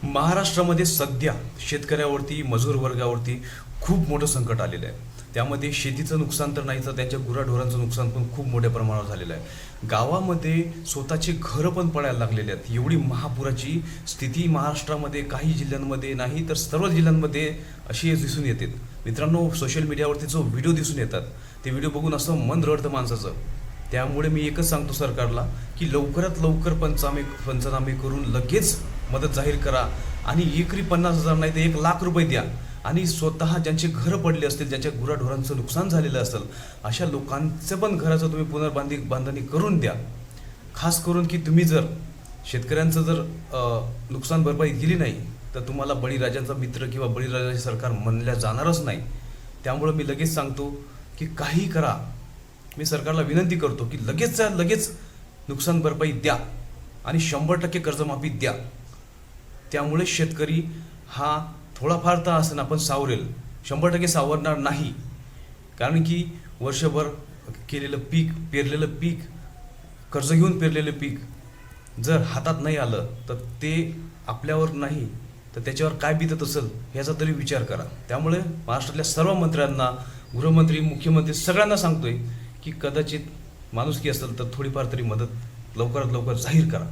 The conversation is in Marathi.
महाराष्ट्रामध्ये सध्या शेतकऱ्यावरती मजूर वर्गावरती खूप मोठं संकट आलेलं आहे. त्यामध्ये शेतीचं नुकसान तर नाही तर त्यांच्या गुराढोरांचं नुकसान पण खूप मोठ्या प्रमाणावर झालेलं आहे. गावामध्ये स्वतःचे घरं पण पडायला लागलेले आहेत. एवढी महापुराची स्थिती महाराष्ट्रामध्ये काही जिल्ह्यांमध्ये नाही तर सर्व जिल्ह्यांमध्ये अशी दिसून येते. मित्रांनो, सोशल मीडियावरती जो व्हिडिओ दिसून येतात ते व्हिडिओ बघून असं मन रडतं माणसाचं. त्यामुळे मी एकच सांगतो सरकारला की लवकरात लवकर पंचनामे करून लगेच मदत जाहीर करा आणि एकरी 50,000 नाही तर 1,00,000 रुपये द्या आणि स्वतः ज्यांचे घरं पडले असतील, ज्यांच्या गुराढोरांचं नुकसान झालेलं असेल अशा लोकांचं पण घराचं तुम्ही पुनर्बांधणी करून द्या. खास करून की तुम्ही जर शेतकऱ्यांचं जर नुकसान भरपाई दिली नाही तर तुम्हाला बळीराजाचा मित्र किंवा बळीराजाचे सरकार म्हणल्या जाणारच नाही. त्यामुळं मी लगेच सांगतो की काही करा. मी सरकारला विनंती करतो की लगेच नुकसान भरपाई द्या आणि 100% कर्जमाफी द्या. त्यामुळे शेतकरी हा थोडाफार तर असं आपण सावरेल, 100% सावरणार नाही. कारण की वर्षभर केलेलं पीक, पेरलेलं पीक, कर्ज घेऊन पेरलेलं पीक जर हातात नाही आलं तर ते आपल्यावर नाही तर त्याच्यावर काय बितत असेल ह्याचा तरी विचार करा. त्यामुळे महाराष्ट्रातल्या सर्व मंत्र्यांना, गृहमंत्री, मुख्यमंत्री सगळ्यांना सांगतोय की कदाचित माणुसकी असेल तर थोडीफार तरी मदत लवकरात लवकर जाहीर करा.